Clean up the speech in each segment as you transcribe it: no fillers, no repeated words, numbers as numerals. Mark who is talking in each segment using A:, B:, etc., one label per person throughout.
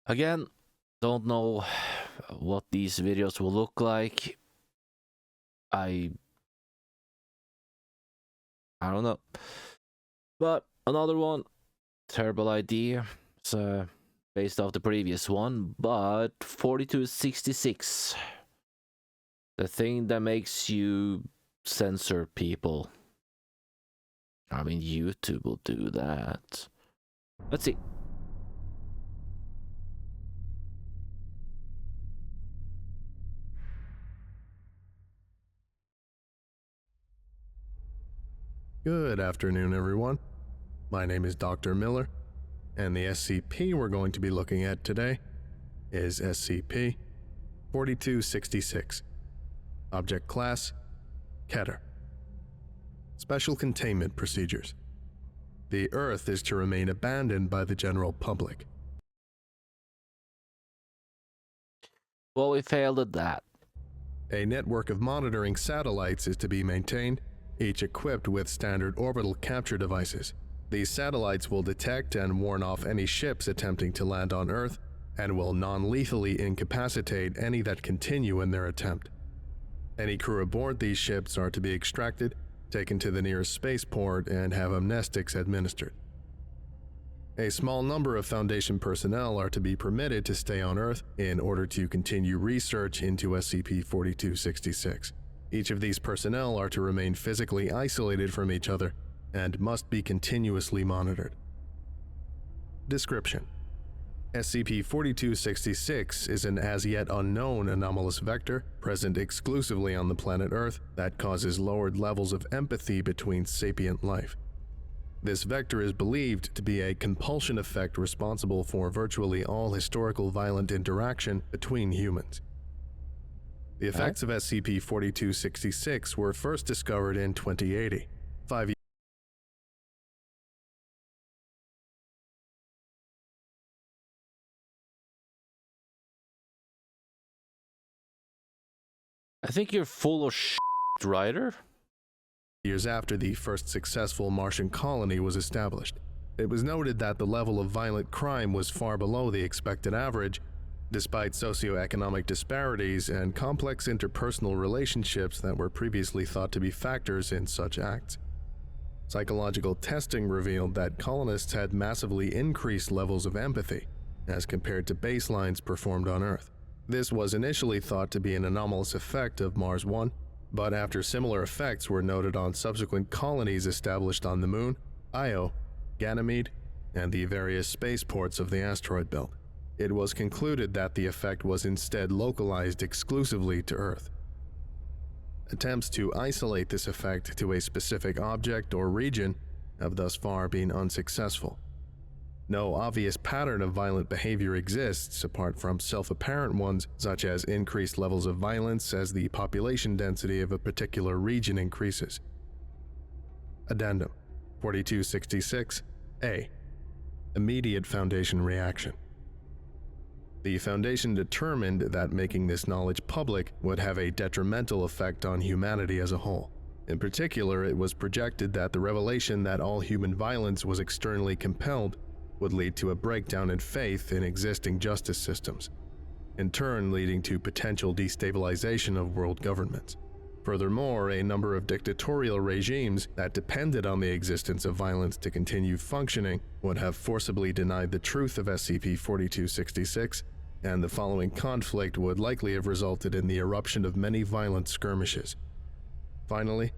A: Again, don't know what these videos will look like. I don't know. But another one, terrible idea. It's based off the previous one, but 4266. The thing that makes you censor people. I mean, YouTube will do that. Let's see.
B: Good afternoon, everyone. My name is Dr. Miller, and the SCP we're going to be looking at today is SCP-4266. Object Class: Keter. Special Containment Procedures. The Earth is to remain abandoned by the general public.
A: Well, we failed at that.
B: A network of monitoring satellites is to be maintained, each equipped with standard orbital capture devices. These satellites will detect and warn off any ships attempting to land on Earth and will non-lethally incapacitate any that continue in their attempt. Any crew aboard these ships are to be extracted, taken to the nearest spaceport, and have amnestics administered. A small number of Foundation personnel are to be permitted to stay on Earth in order to continue research into SCP-4266. Each of these personnel are to remain physically isolated from each other and must be continuously monitored. Description: SCP-4266 is an as-yet unknown anomalous vector present exclusively on the planet Earth that causes lowered levels of empathy between sapient life. This vector is believed to be a compulsion effect responsible for virtually all historical violent interaction between humans. The effects of SCP-4266 were first discovered in 2080, 5 years.
A: I think you're full of shit, Ryder.
B: Years after the first successful Martian colony was established. It was noted that the level of violent crime was far below the expected average, despite socioeconomic disparities and complex interpersonal relationships that were previously thought to be factors in such acts. Psychological testing revealed that colonists had massively increased levels of empathy as compared to baselines performed on Earth. This was initially thought to be an anomalous effect of Mars 1, but after similar effects were noted on subsequent colonies established on the Moon, Io, Ganymede, and the various spaceports of the asteroid belt, it was concluded that the effect was instead localized exclusively to Earth. Attempts to isolate this effect to a specific object or region have thus far been unsuccessful. No obvious pattern of violent behavior exists apart from self-apparent ones, such as increased levels of violence as the population density of a particular region increases. Addendum 4266-A. Immediate Foundation Reaction. The Foundation determined that making this knowledge public would have a detrimental effect on humanity as a whole. In particular, it was projected that the revelation that all human violence was externally compelled would lead to a breakdown in faith in existing justice systems, in turn leading to potential destabilization of world governments. Furthermore, a number of dictatorial regimes that depended on the existence of violence to continue functioning would have forcibly denied the truth of SCP-4266, and the following conflict would likely have resulted in the eruption of many violent skirmishes. Finally,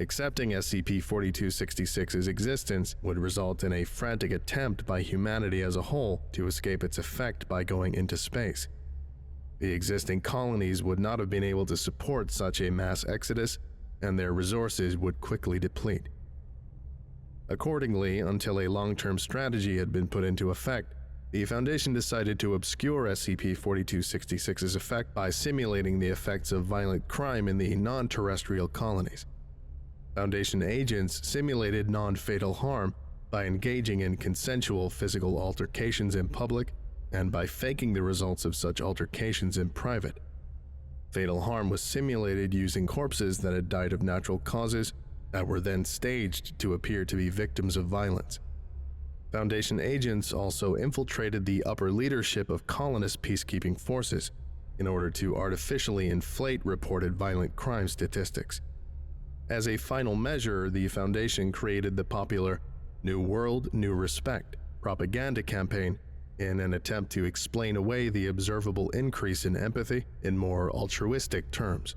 B: accepting SCP-4266's existence would result in a frantic attempt by humanity as a whole to escape its effect by going into space. The existing colonies would not have been able to support such a mass exodus, and their resources would quickly deplete. Accordingly, until a long-term strategy had been put into effect, the Foundation decided to obscure SCP-4266's effect by simulating the effects of violent crime in the non-terrestrial colonies. Foundation agents simulated non-fatal harm by engaging in consensual physical altercations in public and by faking the results of such altercations in private. Fatal harm was simulated using corpses that had died of natural causes that were then staged to appear to be victims of violence. Foundation agents also infiltrated the upper leadership of colonist peacekeeping forces in order to artificially inflate reported violent crime statistics. As a final measure, the Foundation created the popular New World, New Respect propaganda campaign in an attempt to explain away the observable increase in empathy in more altruistic terms.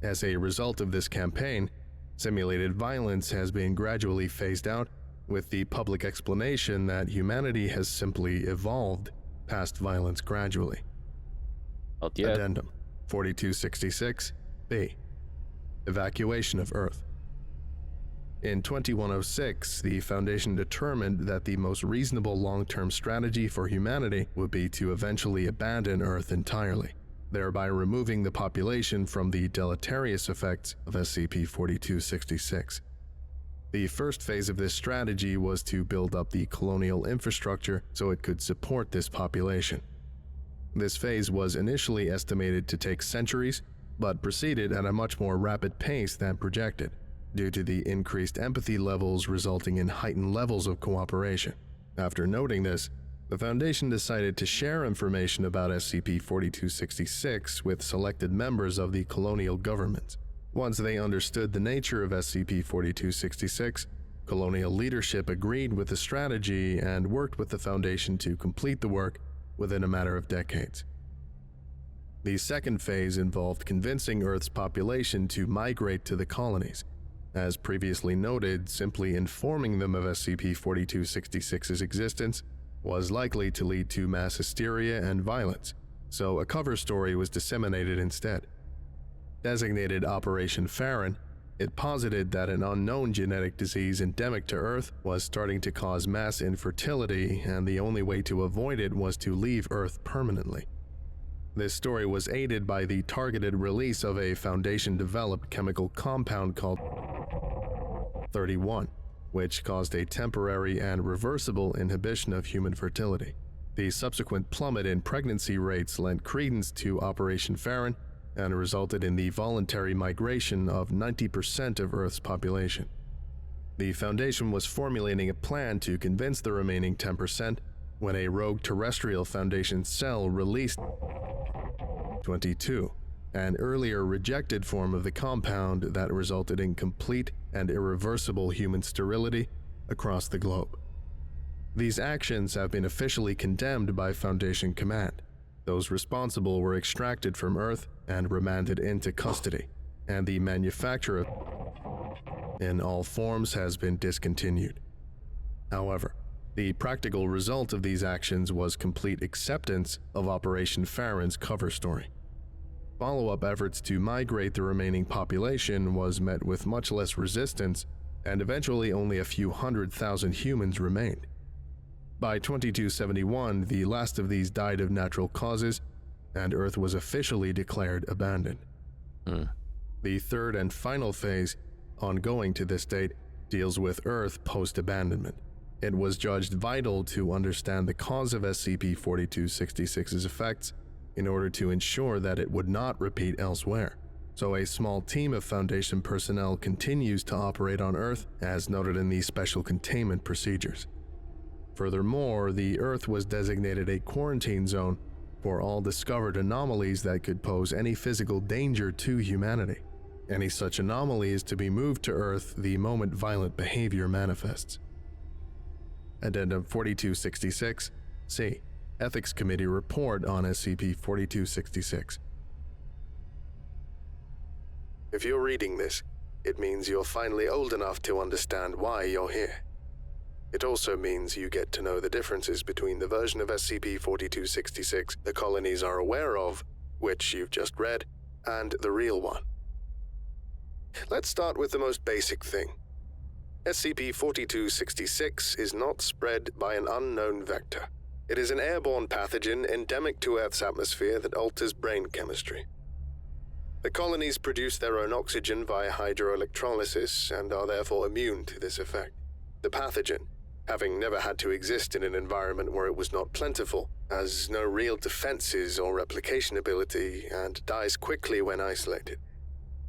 B: As a result of this campaign, simulated violence has been gradually phased out, with the public explanation that humanity has simply evolved past violence gradually.
A: Not yet.
B: Addendum 4266-B. Evacuation of Earth. In 2106, the Foundation determined that the most reasonable long-term strategy for humanity would be to eventually abandon Earth entirely, thereby removing the population from the deleterious effects of SCP-4266. The first phase of this strategy was to build up the colonial infrastructure so it could support this population. This phase was initially estimated to take centuries, but proceeded at a much more rapid pace than projected, due to the increased empathy levels resulting in heightened levels of cooperation. After noting this, the Foundation decided to share information about SCP-4266 with selected members of the colonial government. Once they understood the nature of SCP-4266, colonial leadership agreed with the strategy and worked with the Foundation to complete the work within a matter of decades. The second phase involved convincing Earth's population to migrate to the colonies. As previously noted, simply informing them of SCP-4266's existence was likely to lead to mass hysteria and violence, so a cover story was disseminated instead. Designated Operation Farron, it posited that an unknown genetic disease endemic to Earth was starting to cause mass infertility, and the only way to avoid it was to leave Earth permanently. This story was aided by the targeted release of a Foundation-developed chemical compound called 31, which caused a temporary and reversible inhibition of human fertility. The subsequent plummet in pregnancy rates lent credence to Operation Farron and resulted in the voluntary migration of 90% of Earth's population. The Foundation was formulating a plan to convince the remaining 10% when a rogue terrestrial Foundation cell released 22, an earlier rejected form of the compound that resulted in complete and irreversible human sterility across the globe. These actions have been officially condemned by Foundation Command. Those responsible were extracted from Earth and remanded into custody, and the manufacture in all forms has been discontinued. However, the practical result of these actions was complete acceptance of Operation Farron's cover story. Follow-up efforts to migrate the remaining population was met with much less resistance, and eventually only a few 100,000 humans remained. By 2271, the last of these died of natural causes, and Earth was officially declared abandoned. The third and final phase, ongoing to this date, deals with Earth post-abandonment. It was judged vital to understand the cause of SCP-4266's effects in order to ensure that it would not repeat elsewhere. So a small team of Foundation personnel continues to operate on Earth, as noted in the special containment procedures. Furthermore, the Earth was designated a quarantine zone for all discovered anomalies that could pose any physical danger to humanity. Any such anomaly is to be moved to Earth the moment violent behavior manifests. Addendum 4266-C. Ethics Committee Report on SCP-4266. If you're reading this, it means you're finally old enough to understand why you're here. It also means you get to know the differences between the version of SCP-4266 the colonies are aware of, which you've just read, and the real one. Let's start with the most basic thing. SCP-4266 is not spread by an unknown vector. It is an airborne pathogen endemic to Earth's atmosphere that alters brain chemistry. The colonies produce their own oxygen via hydroelectrolysis and are therefore immune to this effect. The pathogen, having never had to exist in an environment where it was not plentiful, has no real defenses or replication ability and dies quickly when isolated.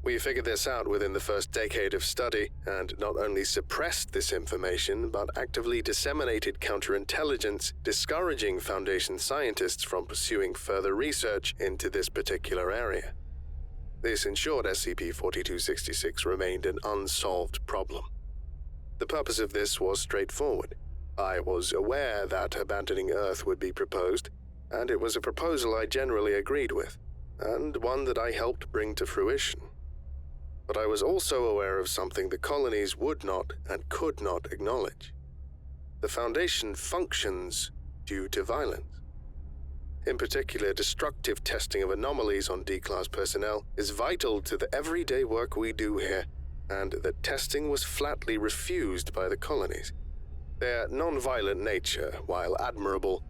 B: We figured this out within the first decade of study, and not only suppressed this information, but actively disseminated counterintelligence, discouraging Foundation scientists from pursuing further research into this particular area. This ensured SCP-4266 remained an unsolved problem. The purpose of this was straightforward. I was aware that abandoning Earth would be proposed, and it was a proposal I generally agreed with, and one that I helped bring to fruition. But I was also aware of something the colonies would not and could not acknowledge. The Foundation functions due to violence. In particular, destructive testing of anomalies on D-Class personnel is vital to the everyday work we do here, and that testing was flatly refused by the colonies. Their non-violent nature, while admirable,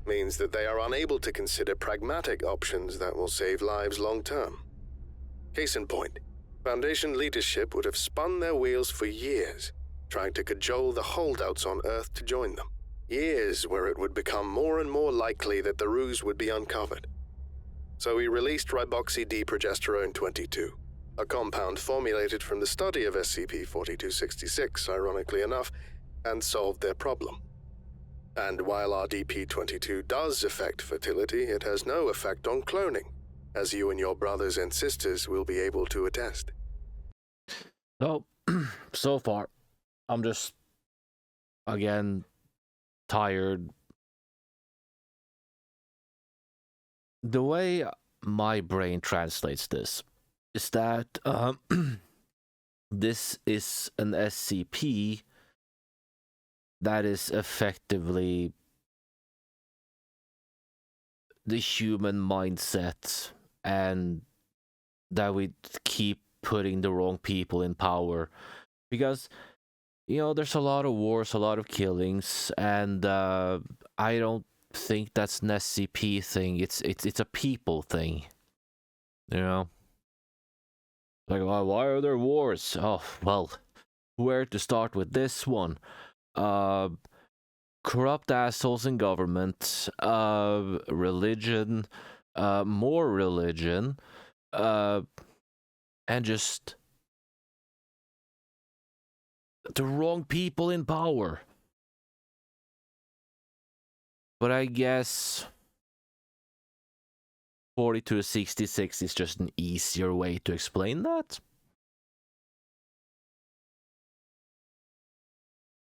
B: means that they are unable to consider pragmatic options that will save lives long-term. Case in point, Foundation leadership would have spun their wheels for years, trying to cajole the holdouts on Earth to join them. Years where it would become more and more likely that the ruse would be uncovered. So we released riboxy-D-progesterone 22, a compound formulated from the study of SCP-4266, ironically enough, and solved their problem. And while RDP-22 does affect fertility, it has no effect on cloning, as you and your brothers and sisters will be able to attest.
A: So far, I'm just, again, tired. The way my brain translates this is that this is an SCP that is effectively the human mindset, and that we keep putting the wrong people in power. Because, there's a lot of wars, a lot of killings, and I don't think that's an SCP thing. It's a people thing. Like, why are there wars? Oh, well, where to start with this one? Corrupt assholes in government, religion, more religion, and just the wrong people in power. But I guess 4266 is just an easier way to explain that.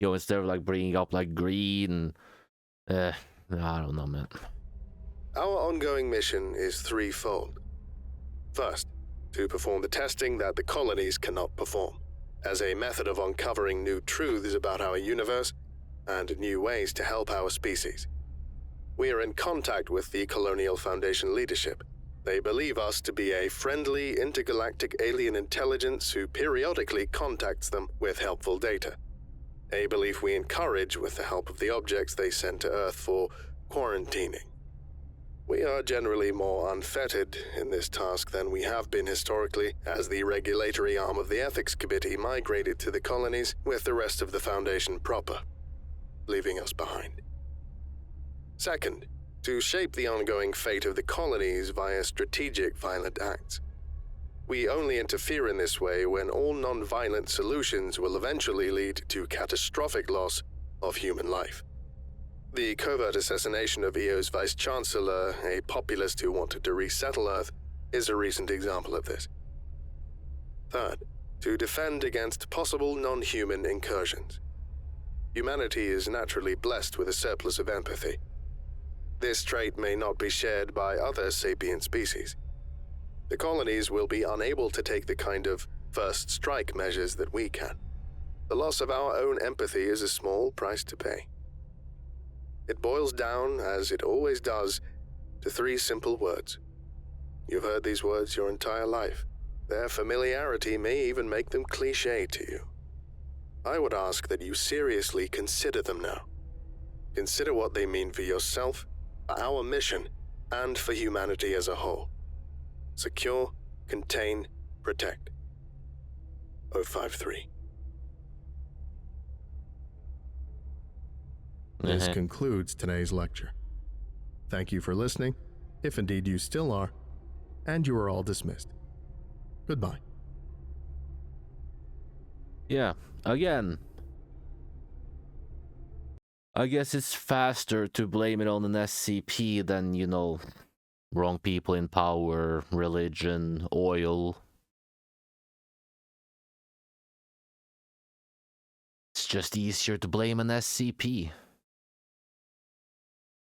A: Instead of bringing up green, I don't know, man.
B: Our ongoing mission is threefold. First, to perform the testing that the colonies cannot perform, as a method of uncovering new truths about our universe and new ways to help our species. We are in contact with the Colonial Foundation leadership. They believe us to be a friendly intergalactic alien intelligence who periodically contacts them with helpful data. A belief we encourage with the help of the objects they send to Earth for quarantining. We are generally more unfettered in this task than we have been historically, as the regulatory arm of the Ethics Committee migrated to the colonies with the rest of the Foundation proper, leaving us behind. Second, to shape the ongoing fate of the colonies via strategic violent acts. We only interfere in this way when all non-violent solutions will eventually lead to catastrophic loss of human life. The covert assassination of EO's Vice-Chancellor, a populist who wanted to resettle Earth, is a recent example of this. Third, to defend against possible non-human incursions. Humanity is naturally blessed with a surplus of empathy. This trait may not be shared by other sapient species. The colonies will be unable to take the kind of first strike measures that we can. The loss of our own empathy is a small price to pay. It boils down, as it always does, to three simple words. You've heard these words your entire life. Their familiarity may even make them cliché to you. I would ask that you seriously consider them now. Consider what they mean for yourself, for our mission, and for humanity as a whole. Secure, contain, protect. 053.
C: This concludes today's lecture. Thank you for listening, if indeed you still are, and you are all dismissed. Goodbye.
A: Yeah, again, I guess it's faster to blame it on an SCP than, you know, wrong people in power, religion, oil. It's just easier to blame an SCP.